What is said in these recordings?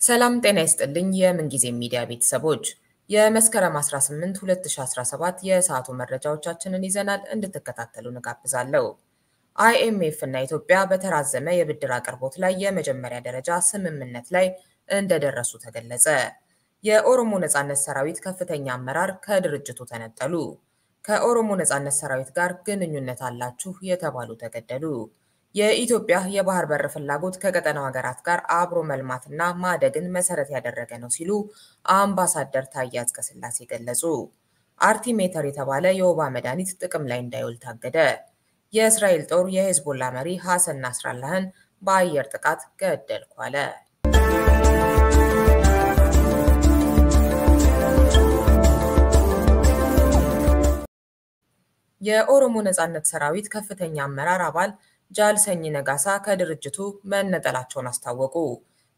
ሰላም ጤና ይስጥልኝ የመንጊዜም ሚዲያ ቤተሰቦች የመስከረም 18 2017 የሰዓቱ መረጃዎቻችንን ይዘናል እንድትከታተሉ እንጋብዛለሁ። አይኤምኤፍ እና ኢትዮጵያ በተራዘመ የብድር አቅርቦት ላይ የመጀመሪያ ደረጃ ስምምነት ላይ እንደደረሱ ተገለጸ። የኦሮሞ ነጻነት ሠራዊት ከፍተኛ አመራር ከድርጅቱ ተነጠሉ። ከኦሮሞ ነጻነት ሠራዊት ጋር ግንኙነት አላችሁ የተባሉ ተገደሉ። የኢትዮጵያ የባህር በር ፍላጎት ከቀጠናው ሀገራት ጋር አብሮ መልማትና ማደግን መሰረት ያደረገ ነው ሲሉ አምባሳደር ታዬ አጽቀሥላሴ ገለጹ። አርቲሜተር የተባለ የወባ መድኃኒት ጥቅም ላይ እንዳይውል ታገደ። የእስራኤል ጦር የሄዝቦላህ መሪ ሐሰን ናስራላህን በአየር ጥቃት ገደልኩ አለ። የኦሮሞ ነጻነት ሠራዊት ከፍተኛ አመራር አባል ጃልሰኝ ነጋሳ ከድርጅቱ መነጠላቸውን አስታወቁ።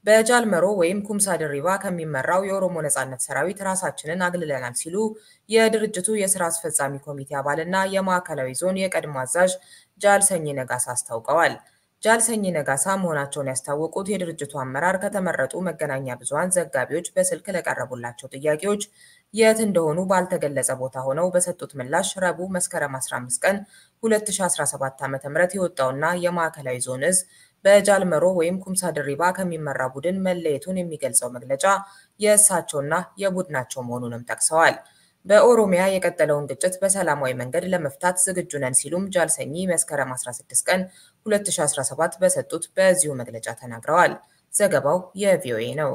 በጃልመሮ ወይም ኩምሳ ድሪባ ከሚመራው የኦሮሞ ነጻነት ሠራዊት ራሳችንን አግልለናል ሲሉ የድርጅቱ የሥራ አስፈጻሚ ኮሚቴ አባልና የማዕከላዊ ዞን የቀድሞ አዛዥ ጃልሰኝ ነጋሳ አስታውቀዋል። ጃልሰኝ ነጋሳ መሆናቸውን ያስታወቁት የድርጅቱ አመራር ከተመረጡ መገናኛ ብዙሃን ዘጋቢዎች በስልክ ለቀረቡላቸው ጥያቄዎች የት እንደሆኑ ባልተገለጸ ቦታ ሆነው በሰጡት ምላሽ ረቡዕ መስከረም 15 ቀን 2017 ዓ.ም የወጣውና የማዕከላዊ ዞን እዝ በጃልመሮ ወይም ኩምሳ ድሪባ ከሚመራ ቡድን መለየቱን የሚገልጸው መግለጫ የእሳቸውና የቡድናቸው መሆኑንም ጠቅሰዋል። በኦሮሚያ የቀጠለውን ግጭት በሰላማዊ መንገድ ለመፍታት ዝግጁ ነን ሲሉም ጃልሰኝ መስከረም 16 ቀን 2017 በሰጡት በዚሁ መግለጫ ተናግረዋል። ዘገባው የቪኦኤ ነው።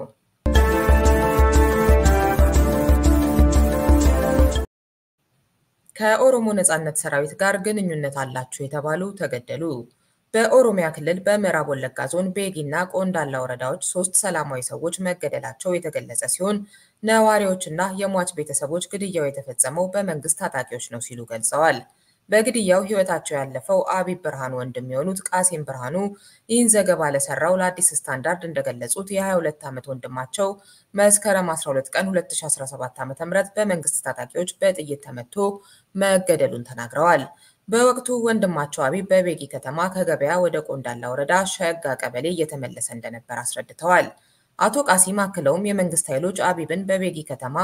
ከኦሮሞ ነጻነት ሠራዊት ጋር ግንኙነት አላችሁ የተባሉ ተገደሉ። በኦሮሚያ ክልል በምዕራብ ወለጋ ዞን ቤጊና ቆንዳላ ወረዳዎች 3 ሰላማዊ ሰዎች መገደላቸው የተገለጸ ሲሆን ነዋሪዎችና የሟች ቤተሰቦች ግድያው የተፈጸመው በመንግስት ታጣቂዎች ነው ሲሉ ገልጸዋል። በግድያው ሕይወታቸው ያለፈው አቢብ ብርሃኑ ወንድም የሆኑት ቃሲም ብርሃኑ ይህን ዘገባ ለሰራው ለአዲስ ስታንዳርድ እንደገለጹት የ22 ዓመት ወንድማቸው መስከረም 12 ቀን 2017 ዓ.ም በመንግስት ታጣቂዎች በጥይት ተመቶ መገደሉን ተናግረዋል። በወቅቱ ወንድማቸው አቢብ በቤጊ ከተማ ከገበያ ወደ ቆንዳላ ወረዳ ሸጋ ቀበሌ እየተመለሰ እንደነበር አስረድተዋል። አቶ ቃሲም አክለውም የመንግስት ኃይሎች አቢብን በቤጊ ከተማ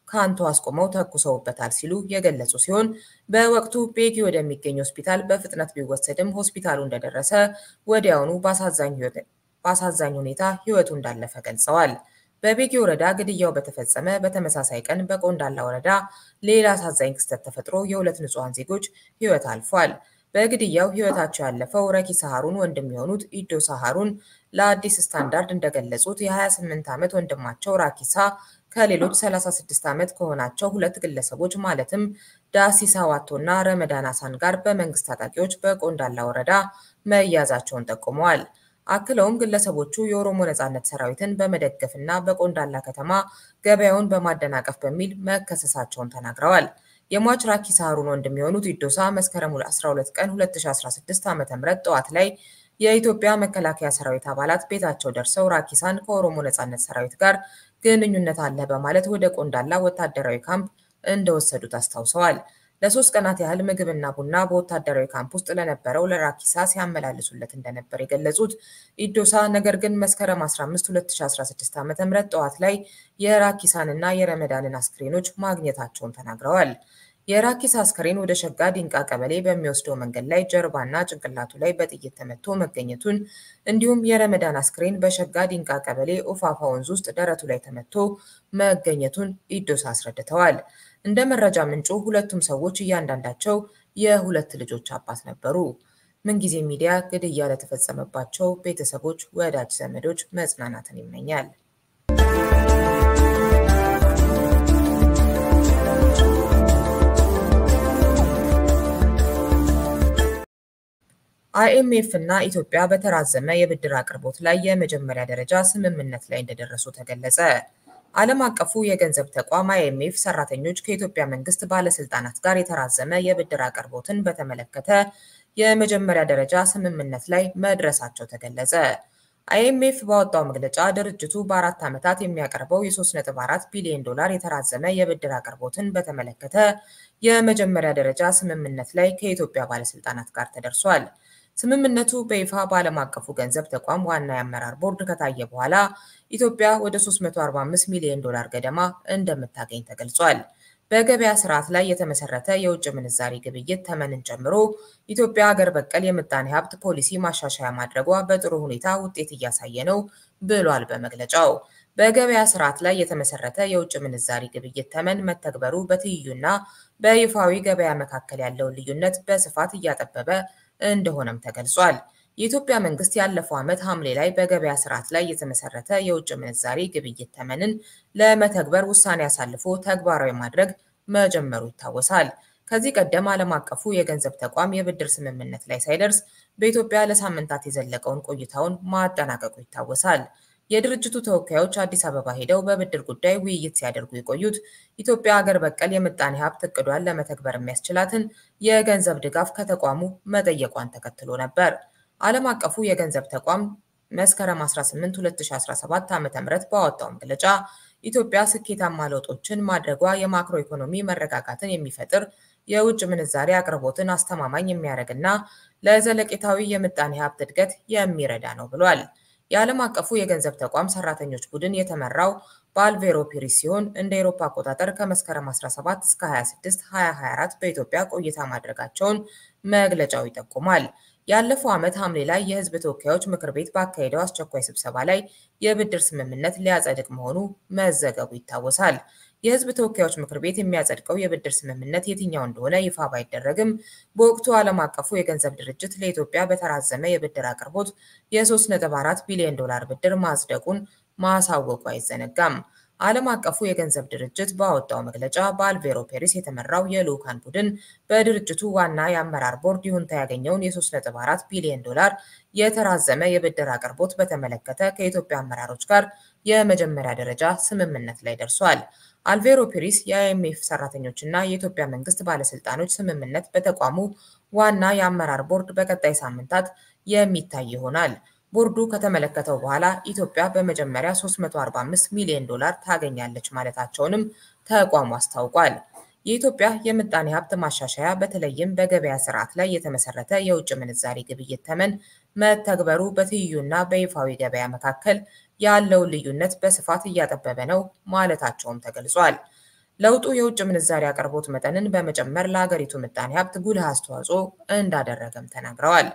ካንቶ አስቆመው ተኩሰውበታል ሲሉ የገለጹ ሲሆን በወቅቱ ቤጊ ወደሚገኝ ሆስፒታል በፍጥነት ቢወሰድም ሆስፒታሉ እንደደረሰ ወዲያውኑ በአሳዛኝ ሁኔታ ሕይወቱ እንዳለፈ ገልጸዋል። በቤጊ ወረዳ ግድያው በተፈጸመ በተመሳሳይ ቀን በቆንዳላ ወረዳ ሌላ አሳዛኝ ክስተት ተፈጥሮ የሁለት ንጹሃን ዜጎች ሕይወት አልፏል። በግድያው ሕይወታቸው ያለፈው ረኪሳ ሃሩን ወንድም የሆኑት ኢዶሳ ሃሩን ለአዲስ ስታንዳርድ እንደገለጹት የ28 ዓመት ወንድማቸው ራኪሳ ከሌሎች 36 ዓመት ከሆናቸው ሁለት ግለሰቦች ማለትም ዳሲሳ ዋቶና ረመዳን አሳን ጋር በመንግስት ታጣቂዎች በቆንዳላ ወረዳ መያዛቸውን ጠቁመዋል። አክለውም ግለሰቦቹ የኦሮሞ ነጻነት ሠራዊትን በመደገፍና በቆንዳላ ከተማ ገበያውን በማደናቀፍ በሚል መከሰሳቸውን ተናግረዋል። የሟች ራኪሳ ሃሩን ወንድም የሆኑት ኢዶሳ መስከረም 12 ቀን 2016 ዓ.ም ጠዋት ላይ የኢትዮጵያ መከላከያ ሠራዊት አባላት ቤታቸው ደርሰው ራኪሳን ከኦሮሞ ነጻነት ሠራዊት ጋር ግንኙነት አለ በማለት ወደ ቆንዳላ ወታደራዊ ካምፕ እንደወሰዱት አስታውሰዋል። ለ3 ቀናት ያህል ምግብና ቡና በወታደራዊ ካምፕ ውስጥ ለነበረው ለራኪሳ ሲያመላልሱለት እንደነበር የገለጹት ኢዶሳ ነገር ግን መስከረም 15 2016 ዓ.ም ጠዋት ላይ የራኪሳንና የረመዳንን አስክሬኖች ማግኘታቸውን ተናግረዋል። የራኪሳ አስክሬን ወደ ሸጋ ዲንቃ ቀበሌ በሚወስደው መንገድ ላይ ጀርባና ጭንቅላቱ ላይ በጥይት ተመቶ መገኘቱን እንዲሁም የረመዳን አስክሬን በሸጋ ዲንቃ ቀበሌ ኡፋፋ ወንዝ ውስጥ ደረቱ ላይ ተመቶ መገኘቱን ኢዶሳ አስረድተዋል። እንደ መረጃ ምንጩ ሁለቱም ሰዎች እያንዳንዳቸው የሁለት ልጆች አባት ነበሩ። መንጊዜም ሚዲያ ግድያ ለተፈጸመባቸው ቤተሰቦች፣ ወዳጅ ዘመዶች መጽናናትን ይመኛል። አይኤምኤፍ እና ኢትዮጵያ በተራዘመ የብድር አቅርቦት ላይ የመጀመሪያ ደረጃ ስምምነት ላይ እንደደረሱ ተገለጸ። ዓለም አቀፉ የገንዘብ ተቋም አይኤምኤፍ ሰራተኞች ከኢትዮጵያ መንግስት ባለስልጣናት ጋር የተራዘመ የብድር አቅርቦትን በተመለከተ የመጀመሪያ ደረጃ ስምምነት ላይ መድረሳቸው ተገለጸ። አይኤምኤፍ ባወጣው መግለጫ ድርጅቱ በ4 ዓመታት የሚያቀርበው የ3.4 ቢሊዮን ዶላር የተራዘመ የብድር አቅርቦትን በተመለከተ የመጀመሪያ ደረጃ ስምምነት ላይ ከኢትዮጵያ ባለስልጣናት ጋር ተደርሷል። ስምምነቱ በይፋ በዓለም አቀፉ ገንዘብ ተቋም ዋና የአመራር ቦርድ ከታየ በኋላ ኢትዮጵያ ወደ $345 ሚሊዮን ገደማ እንደምታገኝ ተገልጿል። በገበያ ስርዓት ላይ የተመሰረተ የውጭ ምንዛሪ ግብይት ተመንን ጨምሮ ኢትዮጵያ ሀገር በቀል የምጣኔ ሀብት ፖሊሲ ማሻሻያ ማድረጓ በጥሩ ሁኔታ ውጤት እያሳየ ነው ብሏል በመግለጫው። በገበያ ስርዓት ላይ የተመሰረተ የውጭ ምንዛሪ ግብይት ተመን መተግበሩ በትይዩና በይፋዊ ገበያ መካከል ያለውን ልዩነት በስፋት እያጠበበ እንደሆነም ተገልጿል። የኢትዮጵያ መንግስት ያለፈው ዓመት ሐምሌ ላይ በገበያ ስርዓት ላይ የተመሰረተ የውጭ ምንዛሪ ግብይት ተመንን ለመተግበር ውሳኔ አሳልፎ ተግባራዊ ማድረግ መጀመሩ ይታወሳል። ከዚህ ቀደም ዓለም አቀፉ የገንዘብ ተቋም የብድር ስምምነት ላይ ሳይደርስ በኢትዮጵያ ለሳምንታት የዘለቀውን ቆይታውን ማጠናቀቁ ይታወሳል። የድርጅቱ ተወካዮች አዲስ አበባ ሄደው በብድር ጉዳይ ውይይት ሲያደርጉ የቆዩት ኢትዮጵያ ሀገር በቀል የምጣኔ ሀብት እቅዷን ለመተግበር የሚያስችላትን የገንዘብ ድጋፍ ከተቋሙ መጠየቋን ተከትሎ ነበር። ዓለም አቀፉ የገንዘብ ተቋም መስከረም 18 2017 ዓ.ም ባወጣው መግለጫ ኢትዮጵያ ስኬታማ ለውጦችን ማድረጓ የማክሮ ኢኮኖሚ መረጋጋትን የሚፈጥር የውጭ ምንዛሪ አቅርቦትን አስተማማኝ የሚያደርግና ለዘለቄታዊ የምጣኔ ሀብት እድገት የሚረዳ ነው ብሏል። የዓለም አቀፉ የገንዘብ ተቋም ሰራተኞች ቡድን የተመራው በአልቬሮ ፒሪስ ሲሆን እንደ አውሮፓ አቆጣጠር ከመስከረም 17 እስከ 26 2024 በኢትዮጵያ ቆይታ ማድረጋቸውን መግለጫው ይጠቁማል። ያለፈው ዓመት ሐምሌ ላይ የህዝብ ተወካዮች ምክር ቤት ባካሄደው አስቸኳይ ስብሰባ ላይ የብድር ስምምነት ሊያጸድቅ መሆኑ መዘገቡ ይታወሳል። የህዝብ ተወካዮች ምክር ቤት የሚያጸድቀው የብድር ስምምነት የትኛው እንደሆነ ይፋ ባይደረግም በወቅቱ ዓለም አቀፉ የገንዘብ ድርጅት ለኢትዮጵያ በተራዘመ የብድር አቅርቦት የ$3.4 ቢሊዮን ብድር ማጽደቁን ማሳወቁ አይዘነጋም። ዓለም አቀፉ የገንዘብ ድርጅት ባወጣው መግለጫ በአልቬሮ ፔሪስ የተመራው የልዑካን ቡድን በድርጅቱ ዋና የአመራር ቦርድ ይሁንታ ያገኘውን የ$3.4 ቢሊዮን የተራዘመ የብድር አቅርቦት በተመለከተ ከኢትዮጵያ አመራሮች ጋር የመጀመሪያ ደረጃ ስምምነት ላይ ደርሷል። አልቬሮ ፔሪስ የአይኤምኤፍ ሰራተኞችና የኢትዮጵያ መንግስት ባለስልጣኖች ስምምነት በተቋሙ ዋና የአመራር ቦርድ በቀጣይ ሳምንታት የሚታይ ይሆናል። ቦርዱ ከተመለከተው በኋላ ኢትዮጵያ በመጀመሪያ $345 ሚሊዮን ታገኛለች ማለታቸውንም ተቋሙ አስታውቋል። የኢትዮጵያ የምጣኔ ሀብት ማሻሻያ በተለይም በገበያ ስርዓት ላይ የተመሰረተ የውጭ ምንዛሪ ግብይት ተመን መተግበሩ በትይዩና በይፋዊ ገበያ መካከል ያለውን ልዩነት በስፋት እያጠበበ ነው ማለታቸውም ተገልጿል። ለውጡ የውጭ ምንዛሪ አቅርቦት መጠንን በመጨመር ለሀገሪቱ ምጣኔ ሀብት ጉልህ አስተዋጽኦ እንዳደረገም ተናግረዋል።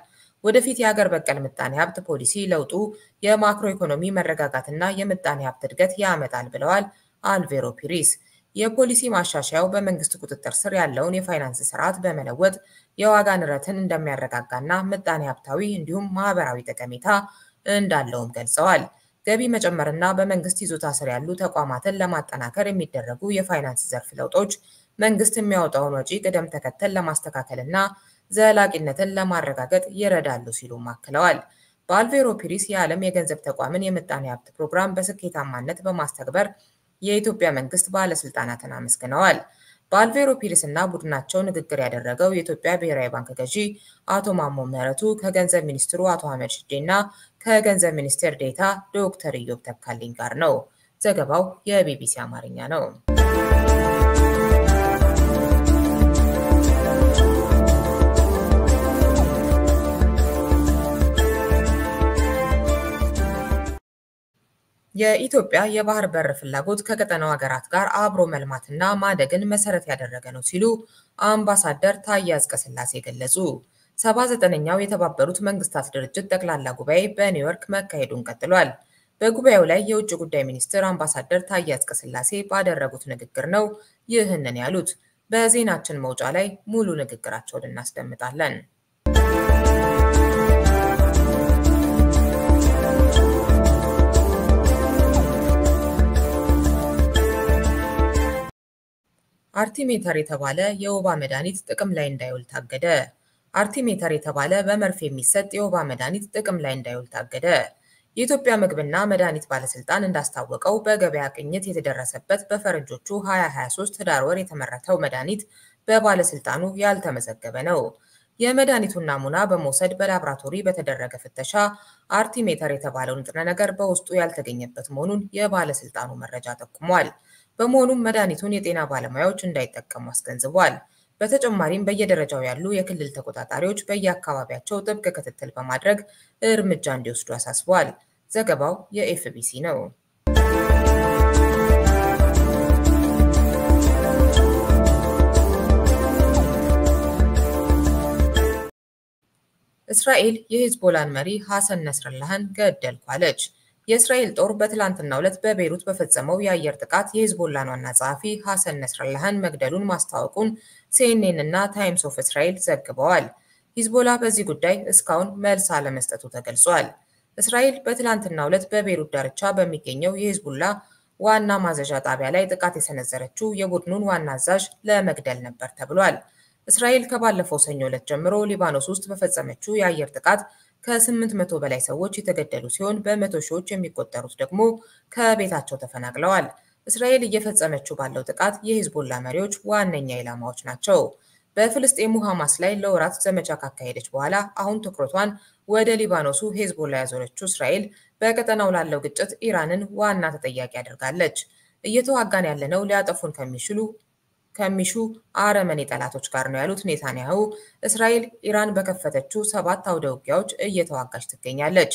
ወደፊት የሀገር በቀል ምጣኔ ሀብት ፖሊሲ ለውጡ የማክሮ ኢኮኖሚ መረጋጋትና የምጣኔ ሀብት እድገት ያመጣል ብለዋል አልቬሮ ፒሪስ። የፖሊሲ ማሻሻያው በመንግስት ቁጥጥር ስር ያለውን የፋይናንስ ስርዓት በመለወጥ የዋጋ ንረትን እንደሚያረጋጋና ምጣኔ ሀብታዊ እንዲሁም ማህበራዊ ጠቀሜታ እንዳለውም ገልጸዋል። ገቢ መጨመርና በመንግስት ይዞታ ስር ያሉ ተቋማትን ለማጠናከር የሚደረጉ የፋይናንስ ዘርፍ ለውጦች መንግስት የሚያወጣውን ወጪ ቅደም ተከተል ለማስተካከልና ዘላቂነትን ለማረጋገጥ ይረዳሉ ሲሉም አክለዋል። በአልቬሮ ፒሪስ የዓለም የገንዘብ ተቋምን የምጣኔ ሀብት ፕሮግራም በስኬታማነት በማስተግበር የኢትዮጵያ መንግስት ባለስልጣናትን አመስግነዋል። በአልቬሮ ፒሪስ እና ቡድናቸው ንግግር ያደረገው የኢትዮጵያ ብሔራዊ ባንክ ገዢ አቶ ማሞ ምህረቱ ከገንዘብ ሚኒስትሩ አቶ አህመድ ሽዴና ከገንዘብ ሚኒስቴር ዴኤታ ዶክተር ኢዮብ ተካልኝ ጋር ነው። ዘገባው የቢቢሲ አማርኛ ነው። የኢትዮጵያ የባህር በር ፍላጎት ከቀጠናው ሀገራት ጋር አብሮ መልማትና ማደግን መሰረት ያደረገ ነው ሲሉ አምባሳደር ታዬ አጽቀሥላሴ ገለጹ። 79ኛው የተባበሩት መንግስታት ድርጅት ጠቅላላ ጉባኤ በኒውዮርክ መካሄዱን ቀጥሏል። በጉባኤው ላይ የውጭ ጉዳይ ሚኒስትር አምባሳደር ታዬ አጽቀሥላሴ ባደረጉት ንግግር ነው ይህንን ያሉት። በዜናችን መውጫ ላይ ሙሉ ንግግራቸውን እናስደምጣለን። አርቲሜተር የተባለ የወባ መድኃኒት ጥቅም ላይ እንዳይውል ታገደ። አርቲሜተር የተባለ በመርፌ የሚሰጥ የወባ መድኃኒት ጥቅም ላይ እንዳይውል ታገደ። የኢትዮጵያ ምግብና መድኃኒት ባለስልጣን እንዳስታወቀው በገበያ ቅኝት የተደረሰበት በፈረንጆቹ 2023 ህዳር ወር የተመረተው መድኃኒት በባለስልጣኑ ያልተመዘገበ ነው። የመድኃኒቱን ናሙና በመውሰድ በላብራቶሪ በተደረገ ፍተሻ አርቲሜተር የተባለው ንጥረ ነገር በውስጡ ያልተገኘበት መሆኑን የባለስልጣኑ መረጃ ጠቁሟል። በመሆኑም መድኃኒቱን የጤና ባለሙያዎች እንዳይጠቀሙ አስገንዝቧል። በተጨማሪም በየደረጃው ያሉ የክልል ተቆጣጣሪዎች በየአካባቢያቸው ጥብቅ ክትትል በማድረግ እርምጃ እንዲወስዱ አሳስበዋል። ዘገባው የኤፍቢሲ ነው። እስራኤል የሄዝቦላን መሪ ሐሰን ነስረላህን ገደልኩ አለች። የእስራኤል ጦር በትላንትናው ዕለት በቤይሩት በፈጸመው የአየር ጥቃት የሄዝቦላን ዋና ጸሐፊ ሐሰን ነስረላህን መግደሉን ማስታወቁን ሲኤንኤን እና ታይምስ ኦፍ እስራኤል ዘግበዋል። ሄዝቦላ በዚህ ጉዳይ እስካሁን መልስ አለመስጠቱ ተገልጿል። እስራኤል በትላንትናው ዕለት በቤይሩት ዳርቻ በሚገኘው የሄዝቦላ ዋና ማዘዣ ጣቢያ ላይ ጥቃት የሰነዘረችው የቡድኑን ዋና አዛዥ ለመግደል ነበር ተብሏል። እስራኤል ከባለፈው ሰኞ ዕለት ጀምሮ ሊባኖስ ውስጥ በፈጸመችው የአየር ጥቃት ከ800 በላይ ሰዎች የተገደሉ ሲሆን በመቶ ሺዎች የሚቆጠሩት ደግሞ ከቤታቸው ተፈናቅለዋል። እስራኤል እየፈጸመችው ባለው ጥቃት የሄዝቦላ መሪዎች ዋነኛ ኢላማዎች ናቸው። በፍልስጤሙ ሐማስ ላይ ለወራት ዘመቻ ካካሄደች በኋላ አሁን ትኩረቷን ወደ ሊባኖሱ ሄዝቦላ ያዞረችው እስራኤል በቀጠናው ላለው ግጭት ኢራንን ዋና ተጠያቂ አድርጋለች። እየተዋጋን ያለነው ሊያጠፉን ከሚሹ አረመኔ ጠላቶች ጋር ነው ያሉት ኔታንያሁ እስራኤል ኢራን በከፈተችው 7 አውደ ውጊያዎች እየተዋጋች ትገኛለች።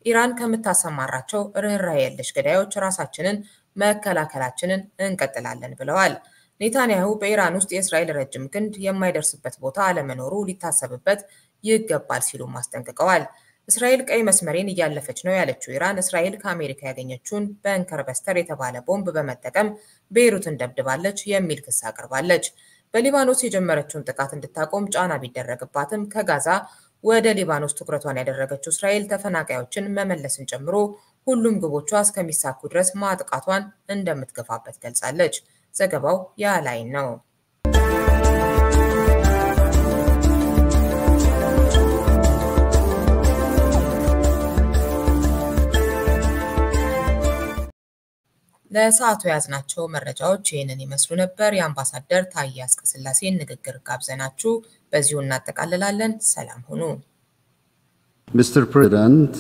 ኢራን ከምታሰማራቸው ርህራሄ የለሽ ገዳዮች ራሳችንን መከላከላችንን እንቀጥላለን ብለዋል። ኔታንያሁ በኢራን ውስጥ የእስራኤል ረጅም ክንድ የማይደርስበት ቦታ አለመኖሩ ሊታሰብበት ይገባል ሲሉ አስጠንቅቀዋል። እስራኤል ቀይ መስመሬን እያለፈች ነው ያለችው ኢራን እስራኤል ከአሜሪካ ያገኘችውን በንከር በስተር የተባለ ቦምብ በመጠቀም ቤይሩትን ደብድባለች የሚል ክስ አቅርባለች። በሊባኖስ የጀመረችውን ጥቃት እንድታቆም ጫና ቢደረግባትም ከጋዛ ወደ ሊባኖስ ትኩረቷን ያደረገችው እስራኤል ተፈናቃዮችን መመለስን ጨምሮ ሁሉም ግቦቿ እስከሚሳኩ ድረስ ማጥቃቷን እንደምትገፋበት ገልጻለች። ዘገባው የአላይን ነው። ለሰዓቱ ያዝናቸው መረጃዎች ይህንን ይመስሉ ነበር። የአምባሳደር ታዬ አጽቀሥላሴን ንግግር ጋብዘናችሁ በዚሁ እናጠቃልላለን። ሰላም ሁኑ። Mr. President,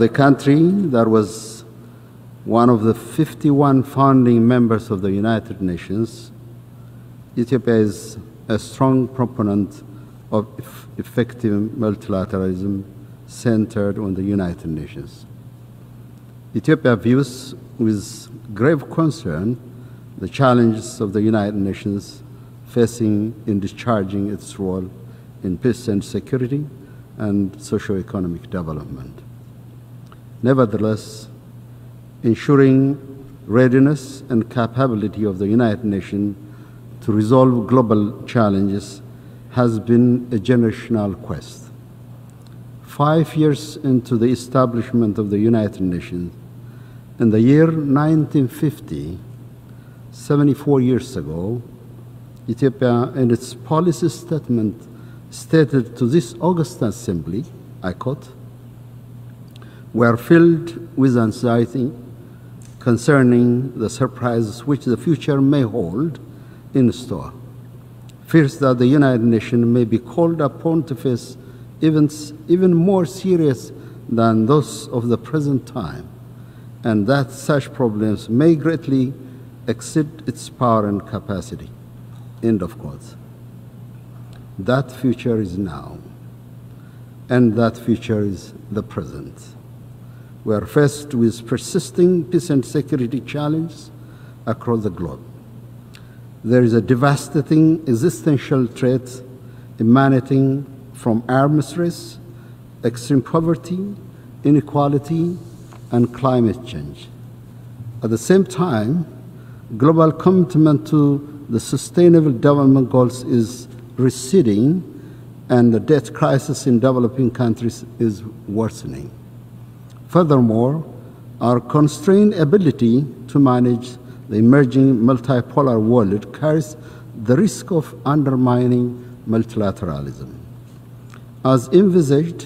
the country that was one of the 51 founding members of the United Nations, Ethiopia is a strong proponent of effective multilateralism centered on the United Nations. Ethiopia views with grave concern the challenges of the United Nations facing in discharging its role in peace and security and socio-economic development. Nevertheless, ensuring readiness and capability of the United Nations to resolve global challenges has been a generational quest. 5 years into the establishment of the United Nations, in the year 1950, 74 years ago, Ethiopia in its policy statement stated to this august assembly, I quote, "We are filled with anxiety concerning the surprises which the future may hold in store. Fears that the United Nations may be called upon to face events even more serious than those of the present time, and that such problems may greatly exceed its power and capacity." End of quote. That future is now, and that future is the present. We are faced with persisting peace and security challenges across the globe. There is a devastating existential threat emanating from arms race, extreme poverty, inequality, and climate change. At the same time, global commitment to the sustainable development goals is receding, and the debt crisis in developing countries is worsening. Furthermore, our constrained ability to manage the emerging multipolar world carries the risk of undermining multilateralism. As envisaged,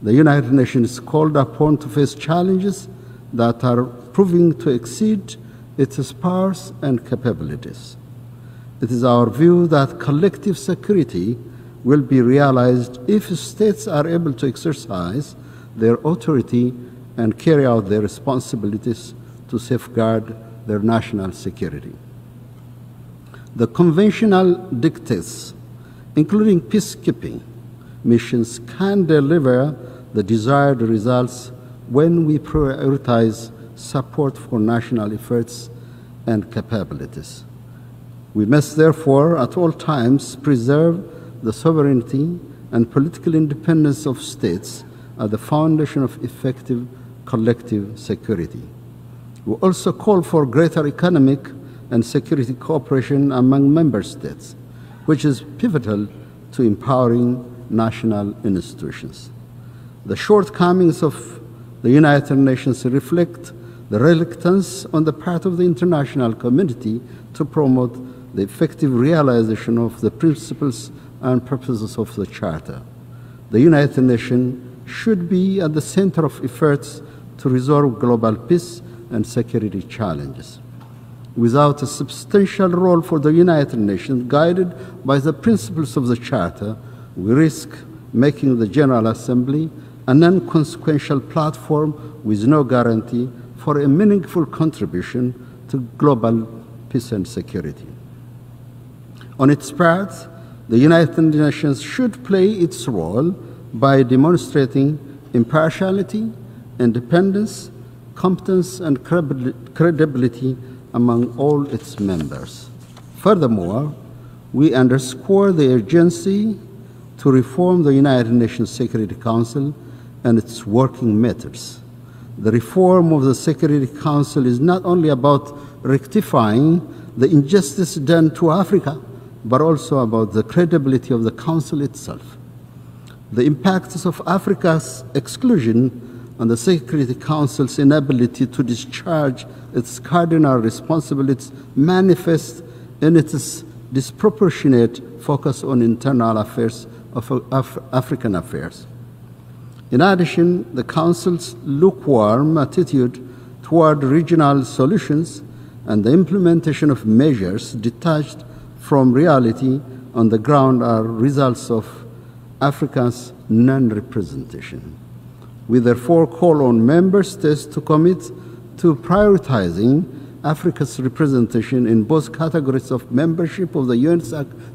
the United Nations is called upon to face challenges that are proving to exceed its powers and capabilities. It is our view that collective security will be realized if states are able to exercise their authority and carry out their responsibilities to safeguard their national security. The conventional dictates, including peacekeeping missions, can deliver the desired results when we prioritize support for national efforts and capabilities. We must therefore at all times preserve the sovereignty and political independence of states at the foundation of effective collective security. We also call for greater economic and security cooperation among member states, which is pivotal to empowering national institutions. The shortcomings of the United Nations reflect the reluctance on the part of the international community to promote the effective realization of the principles and purposes of the Charter. The United Nations should be at the center of efforts to resolve global peace and security challenges. Without a substantial role for the United Nations guided by the principles of the Charter, we risk making the General Assembly a non-consequential platform with no guarantee for a meaningful contribution to global peace and security. On its part, the United Nations should play its role by demonstrating impartiality, independence, competence, and credibility among all its members. Furthermore, we underscore the urgency to reform the United Nations Security Council and its working methods. The reform of the Security Council is not only about rectifying the injustice done to Africa, but also about the credibility of the Council itself. The impacts of Africa's exclusion on the Security Council's inability to discharge its cardinal responsibilities manifest in its disproportionate focus on internal affairs of African affairs. In addition, the Council's lukewarm attitude toward regional solutions and the implementation of measures detached from reality on the ground are results of Africa's non-representation. We therefore call on member states to commit to prioritizing Africa's representation in both categories of membership of the UN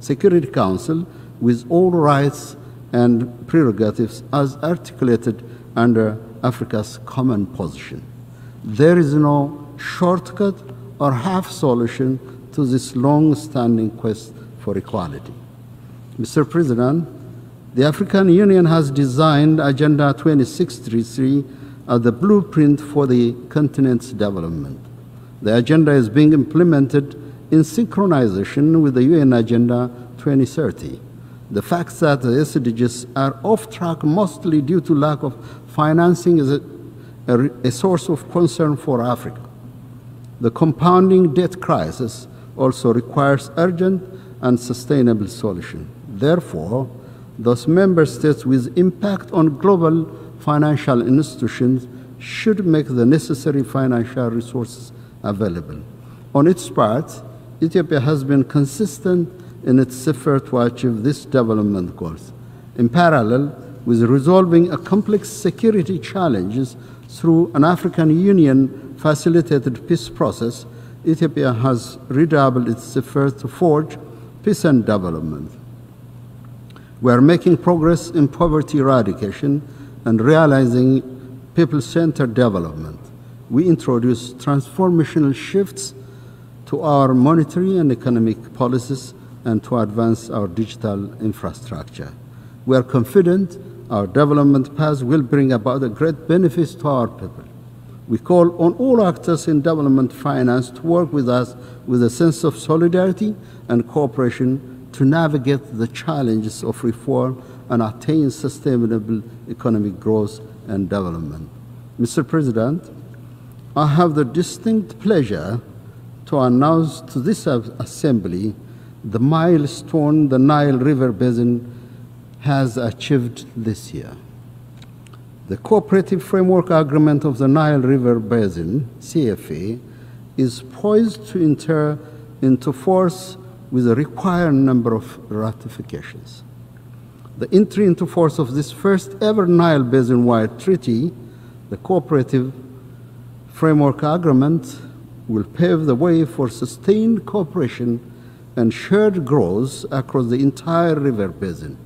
Security Council with all rights and prerogatives as articulated under Africa's common position. There is no shortcut or half solution to this long-standing quest for equality. Mr. President, the African Union has designed Agenda 2633 as the blueprint for the continent's development. The agenda is being implemented in synchronization with the UN Agenda 2030. The fact that the SDGs are off track mostly due to lack of financing is a source of concern for Africa. The compounding debt crisis also requires urgent and sustainable solution. Therefore, those member states with impact on global financial institutions should make the necessary financial resources available. On its part, Ethiopia has been consistent in its effort to achieve these development goals. In parallel with resolving a complex security challenges through an African Union-facilitated peace process, Ethiopia has redoubled its effort to forge peace and development. We are making progress in poverty eradication and realizing people-centered development. We introduce transformational shifts to our monetary and economic policies and to advance our digital infrastructure. We are confident our development path will bring about a great benefits to our people. We call on all actors in development finance to work with us with a sense of solidarity and cooperation to navigate the challenges of reform and attain sustainable economic growth and development. Mr. President, I have the distinct pleasure to announce to this Assembly the milestone the Nile River Basin has achieved this year. The Cooperative Framework Agreement of the Nile River Basin, CFA, is poised to enter into force with a required number of ratifications. The entry into force of this first ever Nile Basin-wide treaty, the Cooperative Framework Agreement, will pave the way for sustained cooperation and shared growth across the entire river basin.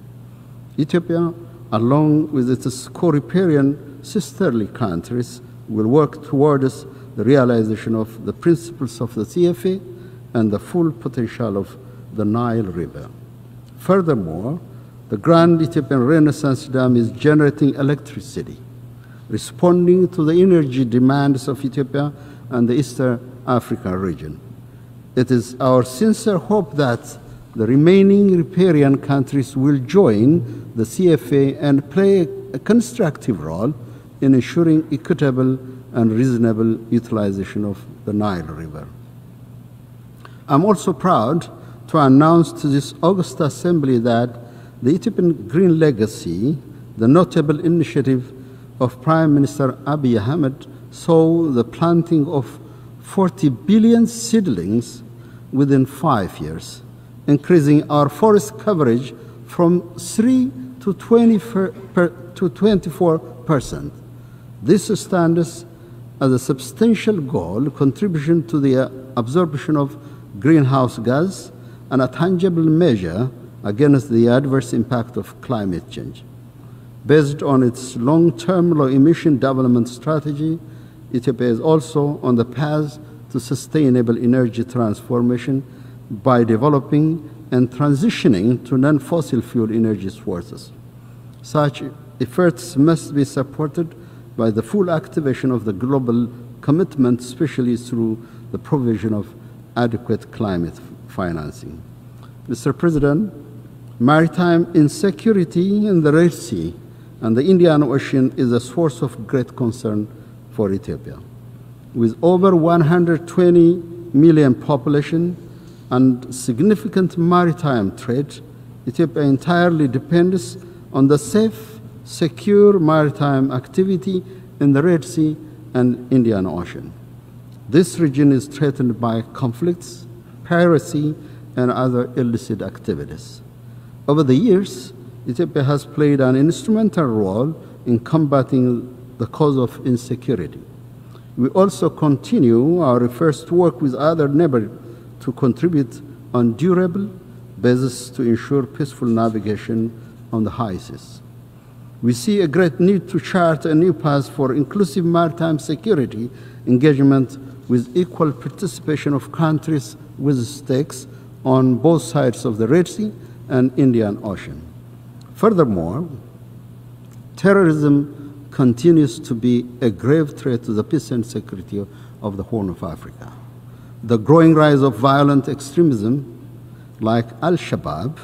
Ethiopia, along with its co-riparian sisterly countries, will work towards the realization of the principles of the CFA and the full potential of the Nile River. Furthermore, the Grand Ethiopian Renaissance Dam is generating electricity, responding to the energy demands of Ethiopia and the Eastern African region. It is our sincere hope that the remaining riparian countries will join the CFA and play a constructive role in ensuring equitable and reasonable utilization of the Nile River. I'm also proud to announce to this August Assembly that the Ethiopian Green Legacy, the notable initiative of Prime Minister Abiy Ahmed, saw the planting of 40 billion seedlings within 5 years, increasing our forest coverage from 3 to 24%. This stands as a substantial goal, contribution to the absorption of greenhouse gas and a tangible measure against the adverse impact of climate change. Based on its long-term low-emission development strategy, Ethiopia is also on the path to sustainable energy transformation by developing and transitioning to non-fossil fuel energy sources. Such efforts must be supported by the full activation of the global commitment, especially through the provision of adequate climate financing. Mr. President, maritime insecurity in the Red Sea and the Indian Ocean is a source of great concern for Ethiopia. With over 120 million population and significant maritime trade, Ethiopia entirely depends on the safe, secure maritime activity in the Red Sea and Indian Ocean. This region is threatened by conflicts, piracy, and other illicit activities. Over the years, Ethiopia has played an instrumental role in combating the cause of insecurity. We also continue our efforts to work with other neighbors to contribute on durable basis to ensure peaceful navigation on the high seas. We see a great need to chart a new path for inclusive maritime security engagement with equal participation of countries with stakes on both sides of the Red Sea and Indian Ocean. Furthermore, terrorism continues to be a grave threat to the peace and security of the Horn of Africa. The growing rise of violent extremism like Al-Shabaab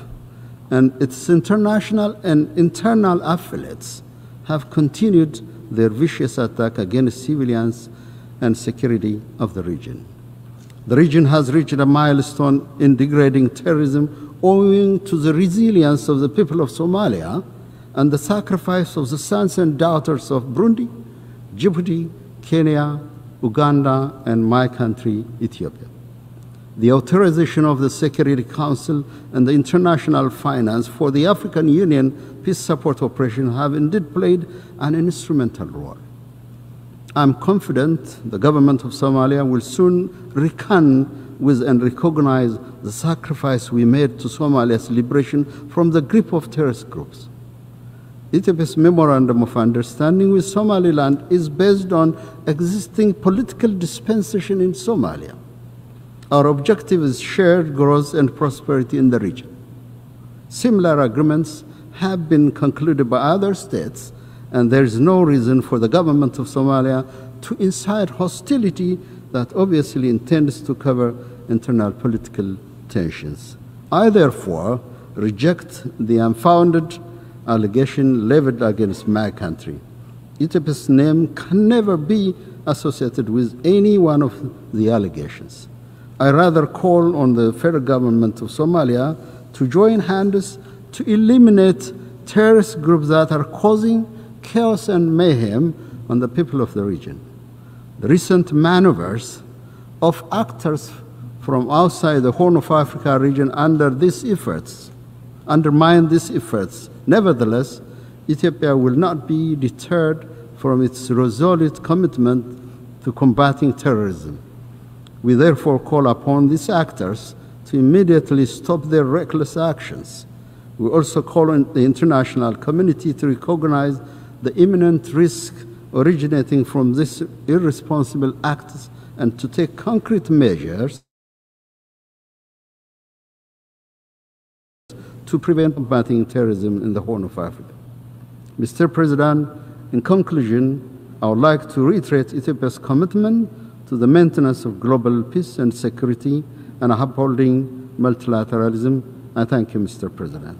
and its international and internal affiliates have continued their vicious attack against civilians and security of the region. The region has reached a milestone in degrading terrorism owing to the resilience of the people of Somalia and the sacrifice of the sons and daughters of Burundi, Djibouti, Kenya, Uganda, and my country, Ethiopia. The authorization of the Security Council and the international finance for the African Union peace support operation have indeed played an instrumental role. I'm confident the government of Somalia will soon reckon with and recognize the sacrifice we made to Somalia's liberation from the grip of terrorist groups. Ethiopia's Memorandum of Understanding with Somaliland is based on existing political dispensation in Somalia. Our objective is shared growth and prosperity in the region. Similar agreements have been concluded by other states, and there is no reason for the government of Somalia to incite hostility that obviously intends to cover internal political tensions. I therefore reject the unfounded allegation leveled against my country. Ethiopia's name can never be associated with any one of the allegations. I rather call on the federal government of Somalia to join hands to eliminate terrorist groups that are causing chaos and mayhem on the people of the region. The recent maneuvers of actors from outside the Horn of Africa region undermine these efforts. Nevertheless, Ethiopia will not be deterred from its resolute commitment to combating terrorism. We therefore call upon these actors to to immediately stop their reckless actions. We also call on the international community to recognize the imminent risk originating from these irresponsible acts and to take concrete measures to prevent combating terrorism in the Horn of Africa. Mr. President, in conclusion, I would like to reiterate Ethiopia's commitment to the maintenance of global peace and security and upholding multilateralism. I thank you, Mr. President.